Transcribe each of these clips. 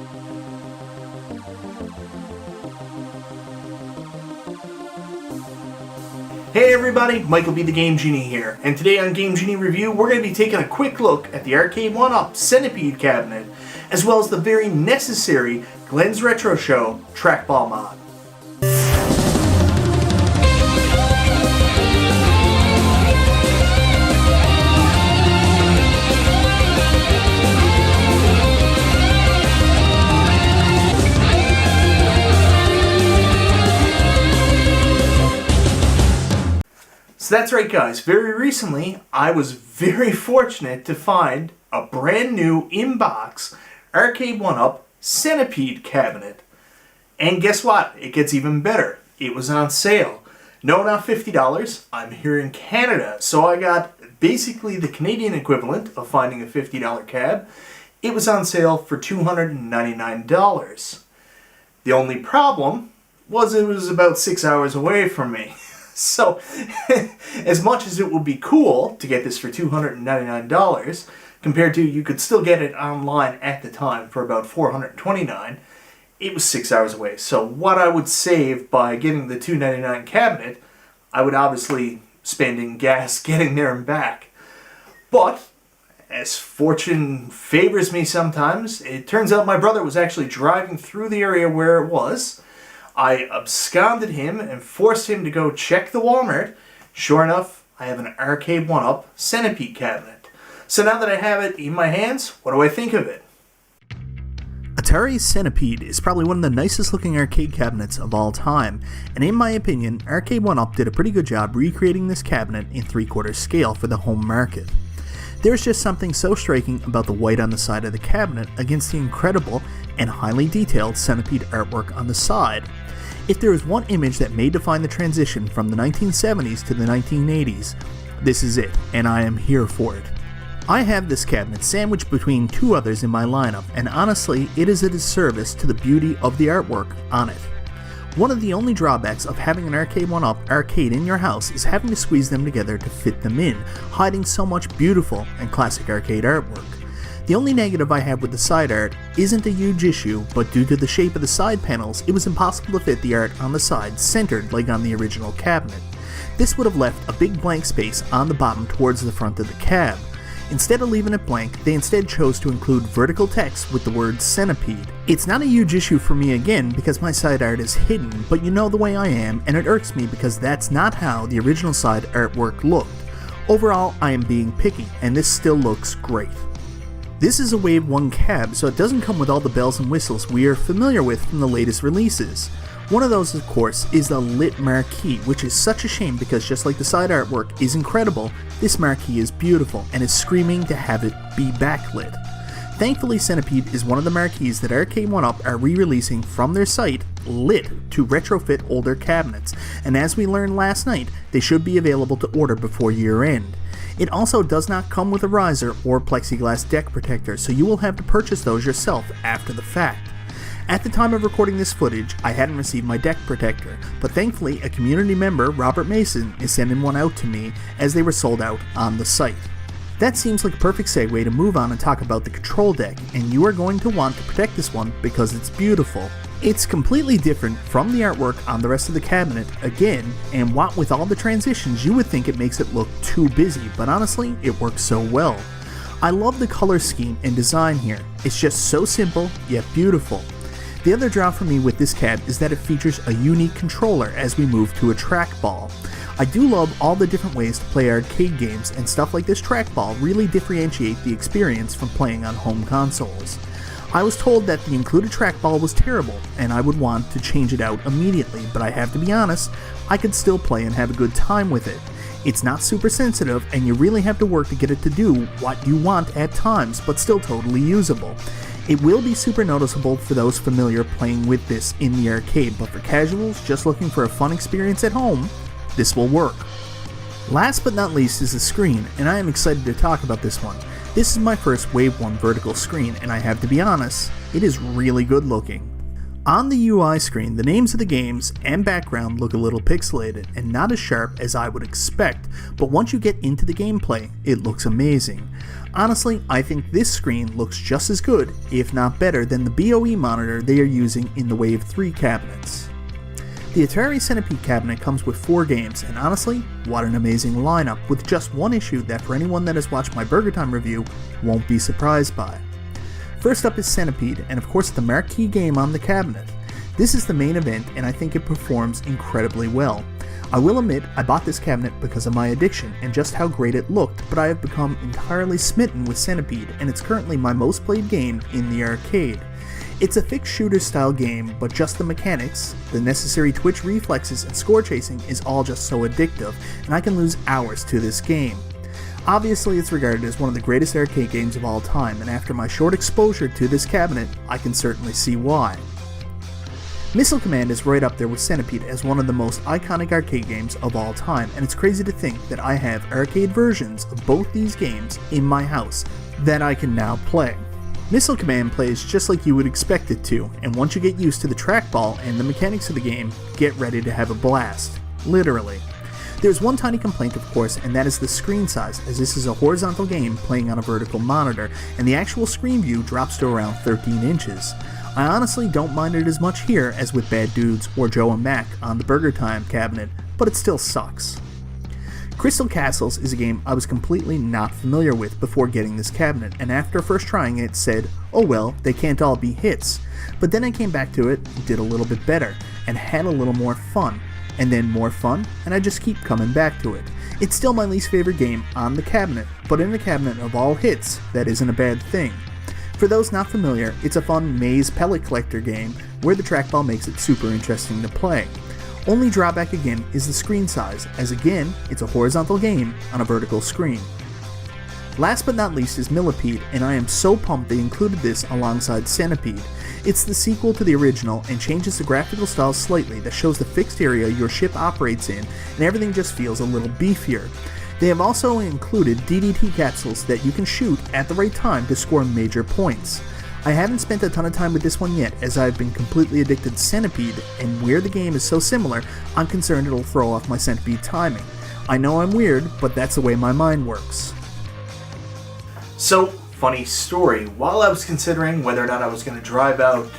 Hey everybody, MichaelBtheGameGenie here, and today on Game Genie Review we're going to be taking a quick look at the Arcade1Up Centipede Cabinet, as well as the very necessary Glen's Retro Show Trackball mod. So that's right guys, very recently I was very fortunate to find a brand new in-box Arcade1Up Centipede Cabinet. And guess what? It gets even better. It was on sale. No, not $50. I'm here in Canada, so I got basically the Canadian equivalent of finding a $50 cab. It was on sale for $299. The only problem was it was about 6 hours away from me. So, as much as it would be cool to get this for $299, compared to you could still get it online at the time for about $429, it was 6 hours away. So what I would save by getting the $299 cabinet, I would obviously spend in gas getting there and back. But, as fortune favors me sometimes, it turns out my brother was actually driving through the area where it was. I absconded him and forced him to go check the Walmart. Sure enough, I have an Arcade1Up Centipede Cabinet. So now that I have it in my hands, what do I think of it? Atari's Centipede is probably one of the nicest looking arcade cabinets of all time, and in my opinion, Arcade1Up did a pretty good job recreating this cabinet in 3/4 scale for the home market. There's just something so striking about the white on the side of the cabinet against the incredible and highly detailed centipede artwork on the side. If there is one image that may define the transition from the 1970s to the 1980s, this is it, and I am here for it. I have this cabinet sandwiched between two others in my lineup, and honestly, it is a disservice to the beauty of the artwork on it. One of the only drawbacks of having an Arcade1Up arcade in your house is having to squeeze them together to fit them in, hiding so much beautiful and classic arcade artwork. The only negative I have with the side art isn't a huge issue, but due to the shape of the side panels, it was impossible to fit the art on the side centered like on the original cabinet. This would have left a big blank space on the bottom towards the front of the cab. Instead of leaving it blank, they instead chose to include vertical text with the word centipede. It's not a huge issue for me again because my side art is hidden, but you know the way I am, and it irks me because that's not how the original side artwork looked. Overall, I am being picky, and this still looks great. This is a Wave 1 cab, so it doesn't come with all the bells and whistles we are familiar with from the latest releases. One of those, of course, is the lit marquee, which is such a shame because just like the side artwork is incredible, this marquee is beautiful and is screaming to have it be backlit. Thankfully, Centipede is one of the marquees that Arcade1Up are re-releasing from their site, lit, to retrofit older cabinets, and as we learned last night, they should be available to order before year end. It also does not come with a riser or plexiglass deck protector, so you will have to purchase those yourself after the fact. At the time of recording this footage, I hadn't received my deck protector, but thankfully a community member, Robert Mason, is sending one out to me as they were sold out on the site. That seems like a perfect segue to move on and talk about the control deck, and you are going to want to protect this one because it's beautiful. It's completely different from the artwork on the rest of the cabinet, again, and what with all the transitions you would think it makes it look too busy, but honestly, it works so well. I love the color scheme and design here. It's just so simple, yet beautiful. The other draw for me with this cab is that it features a unique controller as we move to a trackball. I do love all the different ways to play arcade games, and stuff like this trackball really differentiate the experience from playing on home consoles. I was told that the included trackball was terrible, and I would want to change it out immediately, but I have to be honest, I could still play and have a good time with it. It's not super sensitive, and you really have to work to get it to do what you want at times, but still totally usable. It will be super noticeable for those familiar playing with this in the arcade, but for casuals just looking for a fun experience at home, this will work. Last but not least is the screen, and I am excited to talk about this one. This is my first Wave 1 vertical screen, and I have to be honest, it is really good looking. On the UI screen, the names of the games and background look a little pixelated and not as sharp as I would expect, but once you get into the gameplay, it looks amazing. Honestly, I think this screen looks just as good, if not better, than the BOE monitor they are using in the Wave 3 cabinets. The Atari Centipede cabinet comes with 4 games, and honestly, what an amazing lineup, with just one issue that for anyone that has watched my Burger Time review won't be surprised by. First up is Centipede, and of course the marquee game on the cabinet. This is the main event, and I think it performs incredibly well. I will admit I bought this cabinet because of my addiction and just how great it looked, but I have become entirely smitten with Centipede, and it's currently my most played game in the arcade. It's a fixed shooter style game, but just the mechanics, the necessary twitch reflexes, and score chasing is all just so addictive, and I can lose hours to this game. Obviously, it's regarded as one of the greatest arcade games of all time, and after my short exposure to this cabinet, I can certainly see why. Missile Command is right up there with Centipede as one of the most iconic arcade games of all time, and it's crazy to think that I have arcade versions of both these games in my house that I can now play. Missile Command plays just like you would expect it to, and once you get used to the trackball and the mechanics of the game, get ready to have a blast. Literally. There's one tiny complaint, of course, and that is the screen size, as this is a horizontal game playing on a vertical monitor, and the actual screen view drops to around 13 inches. I honestly don't mind it as much here as with Bad Dudes or Joe and Mac on the Burger Time cabinet, but it still sucks. Crystal Castles is a game I was completely not familiar with before getting this cabinet, and after first trying it said, oh well, they can't all be hits. But then I came back to it, did a little bit better, and had a little more fun. And then more fun, and I just keep coming back to it. It's still my least favorite game on the cabinet, but in the cabinet of all hits, that isn't a bad thing. For those not familiar, it's a fun maze pellet collector game where the trackball makes it super interesting to play. Only drawback again is the screen size, as again, it's a horizontal game on a vertical screen. Last but not least is Millipede, and I am so pumped they included this alongside Centipede. It's the sequel to the original and changes the graphical style slightly that shows the fixed area your ship operates in, and everything just feels a little beefier. They have also included DDT capsules that you can shoot at the right time to score major points. I haven't spent a ton of time with this one yet, as I've been completely addicted to Centipede, and where the game is so similar, I'm concerned it'll throw off my Centipede timing. I know I'm weird, but that's the way my mind works. So, funny story, while I was considering whether or not I was going to drive out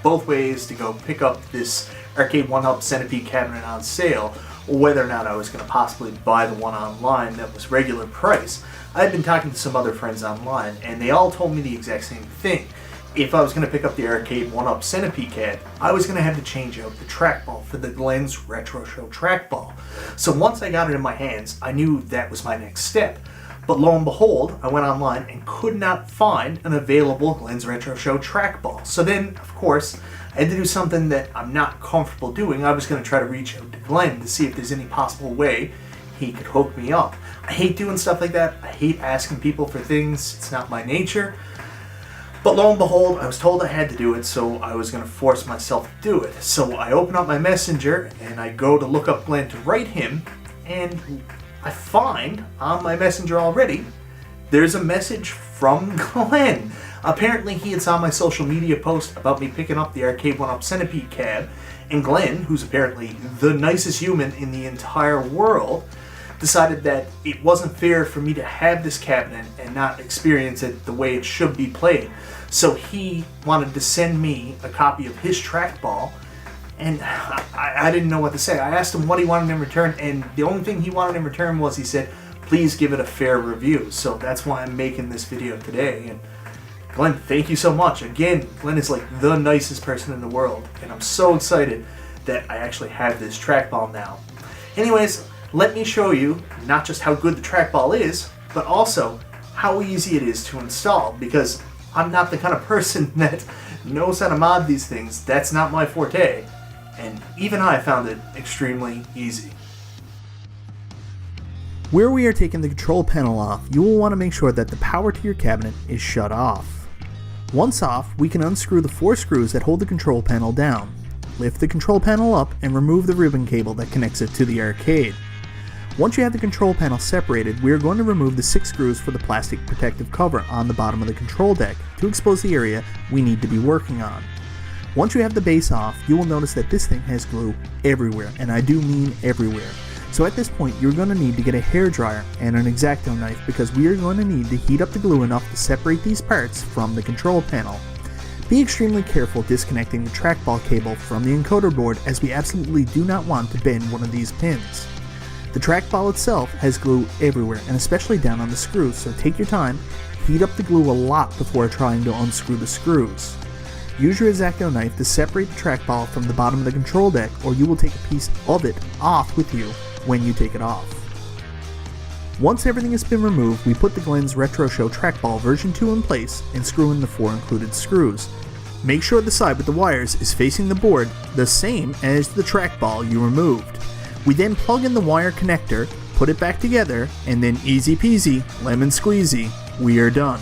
both ways to go pick up this Arcade1Up Centipede cabinet on sale, or whether or not I was going to possibly buy the one online that was regular price, I had been talking to some other friends online, and they all told me the exact same thing. If I was going to pick up the Arcade1Up Centipede Cab, I was going to have to change out the trackball for the Glen's Retro Show Trackball. So once I got it in my hands, I knew that was my next step. But lo and behold, I went online and could not find an available Glen's Retro Show Trackball. So then, of course, I had to do something that I'm not comfortable doing. I was going to try to reach out to Glen to see if there's any possible way he could hook me up. I hate doing stuff like that. I hate asking people for things. It's not my nature. But lo and behold, I was told I had to do it, so I was going to force myself to do it. So I open up my messenger, and I go to look up Glen to write him, and I find on my messenger already, there's a message from Glen. Apparently he had saw my social media post about me picking up the Arcade1Up Centipede Cab, and Glen, who's apparently the nicest human in the entire world, decided that it wasn't fair for me to have this cabinet and not experience it the way it should be played. So he wanted to send me a copy of his trackball, and I didn't know what to say. I asked him what he wanted in return, and the only thing he wanted in return was, he said, please give it a fair review. So that's why I'm making this video today. And Glen, thank you so much. Again, Glen is like the nicest person in the world, and I'm so excited that I actually have this trackball now. Anyways, let me show you not just how good the trackball is, but also how easy it is to install, because I'm not the kind of person that knows how to mod these things. That's not my forte, and even I found it extremely easy. Where we are taking the control panel off, you will want to make sure that the power to your cabinet is shut off. Once off, we can unscrew the 4 screws that hold the control panel down, lift the control panel up, and remove the ribbon cable that connects it to the arcade. Once you have the control panel separated, we are going to remove the 6 screws for the plastic protective cover on the bottom of the control deck to expose the area we need to be working on. Once you have the base off, you will notice that this thing has glue everywhere, and I do mean everywhere. So at this point, you're going to need to get a hairdryer and an X-Acto knife because we are going to need to heat up the glue enough to separate these parts from the control panel. Be extremely careful disconnecting the trackball cable from the encoder board, as we absolutely do not want to bend one of these pins. The trackball itself has glue everywhere, and especially down on the screws, so take your time, heat up the glue a lot before trying to unscrew the screws. Use your X-Acto knife to separate the trackball from the bottom of the control deck, or you will take a piece of it off with you when you take it off. Once everything has been removed, we put the Glen's Retro Show Trackball version 2 in place and screw in the 4 included screws. Make sure the side with the wires is facing the board the same as the trackball you removed. We then plug in the wire connector, put it back together, and then easy peasy, lemon squeezy, we are done.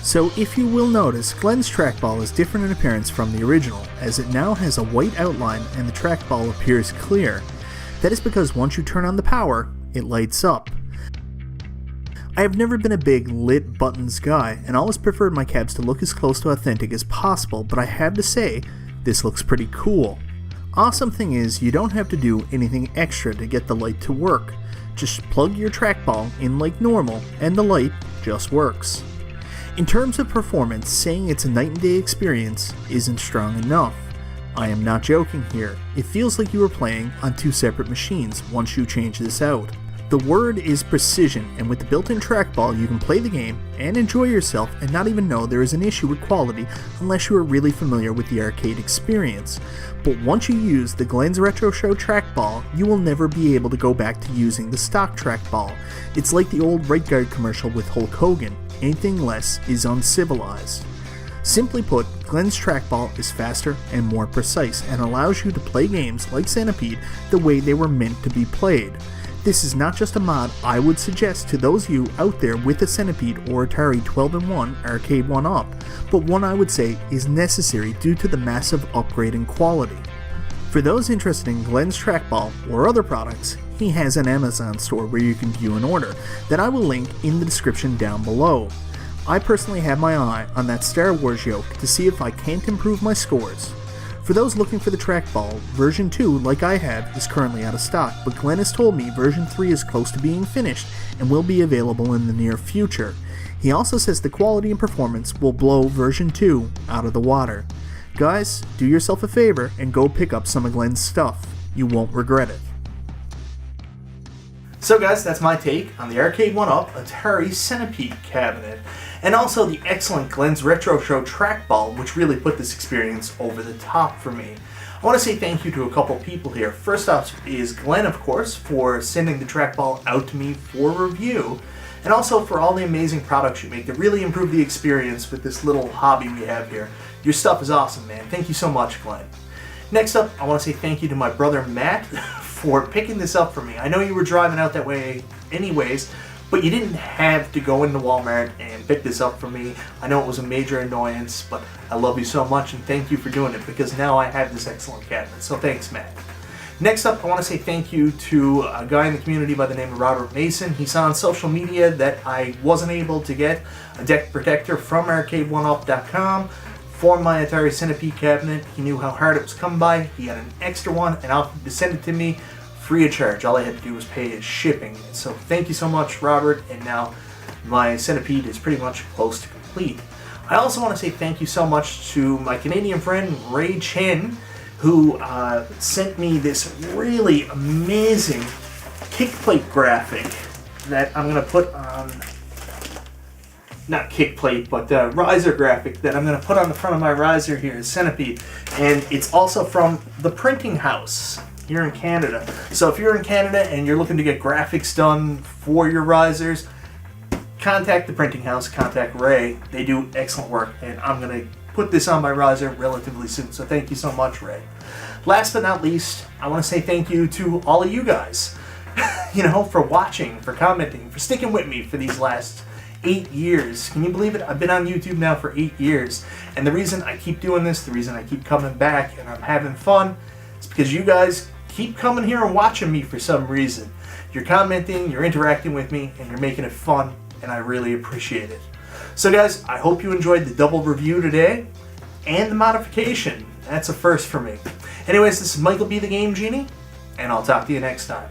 So if you will notice, Glen's trackball is different in appearance from the original, as it now has a white outline and the trackball appears clear. That is because once you turn on the power, it lights up. I have never been a big lit buttons guy, and always preferred my cabs to look as close to authentic as possible, but I have to say, this looks pretty cool. Awesome thing is, you don't have to do anything extra to get the light to work. Just plug your trackball in like normal, and the light just works. In terms of performance, saying it's a night and day experience isn't strong enough. I am not joking here. It feels like you are playing on 2 separate machines once you change this out. The word is precision, and with the built-in trackball you can play the game and enjoy yourself and not even know there is an issue with quality unless you are really familiar with the arcade experience. But once you use the Glen's Retro Show Trackball, you will never be able to go back to using the stock trackball. It's like the old Right Guard commercial with Hulk Hogan. Anything less is uncivilized. Simply put, Glen's trackball is faster and more precise and allows you to play games like Centipede the way they were meant to be played. This is not just a mod I would suggest to those of you out there with a Centipede or Atari 12-in-1 Arcade1Up, but one I would say is necessary due to the massive upgrade in quality. For those interested in Glen's trackball or other products, he has an Amazon store where you can view an order that I will link in the description down below. I personally have my eye on that Star Wars yoke to see if I can't improve my scores. For those looking for the trackball, version 2, like I have, is currently out of stock, but Glen has told me version 3 is close to being finished and will be available in the near future. He also says the quality and performance will blow version 2 out of the water. Guys, do yourself a favor and go pick up some of Glen's stuff. You won't regret it. So guys, that's my take on the Arcade1Up Atari Centipede Cabinet, and also the excellent Glen's Retro Show Trackball, which really put this experience over the top for me. I want to say thank you to a couple people here. First off is Glen, of course, for sending the trackball out to me for review, and also for all the amazing products you make that really improve the experience with this little hobby we have here. Your stuff is awesome, man. Thank you so much, Glen. Next up, I want to say thank you to my brother Matt for picking this up for me. I know you were driving out that way anyways, but you didn't have to go into Walmart and pick this up for me. I know it was a major annoyance, but I love you so much and thank you for doing it, because now I have this excellent cabinet. So thanks, Matt. Next up, I want to say thank you to a guy in the community by the name of Robert Mason. He saw on social media that I wasn't able to get a deck protector from Arcade1Up.com for my Atari Centipede cabinet. He knew how hard it was coming by. He had an extra one and offered to send it to me free of charge. All I had to do was pay his shipping. So thank you so much, Robert, and now my Centipede is pretty much close to complete. I also want to say thank you so much to my Canadian friend Ray Chen, who sent me this really amazing kickplate graphic that I'm going to put on, not kickplate, but riser graphic that I'm going to put on the front of my riser here is Centipede. And it's also from the printing house here in Canada. So if you're in Canada and you're looking to get graphics done for your risers, contact the printing house, contact Ray. They do excellent work, and I'm going to put this on my riser relatively soon. So thank you so much, Ray. Last but not least, I want to say thank you to all of you guys, for watching, for commenting, for sticking with me for these last 8 years. Can you believe it? I've been on YouTube now for 8 years, and the reason I keep doing this, the reason I keep coming back and I'm having fun, is because you guys keep coming here and watching me for some reason. You're commenting, you're interacting with me, and you're making it fun, and I really appreciate it. So guys, I hope you enjoyed the double review today. and the modification. That's a first for me. Anyways, this is Michael B. the Game Genie, and I'll talk to you next time.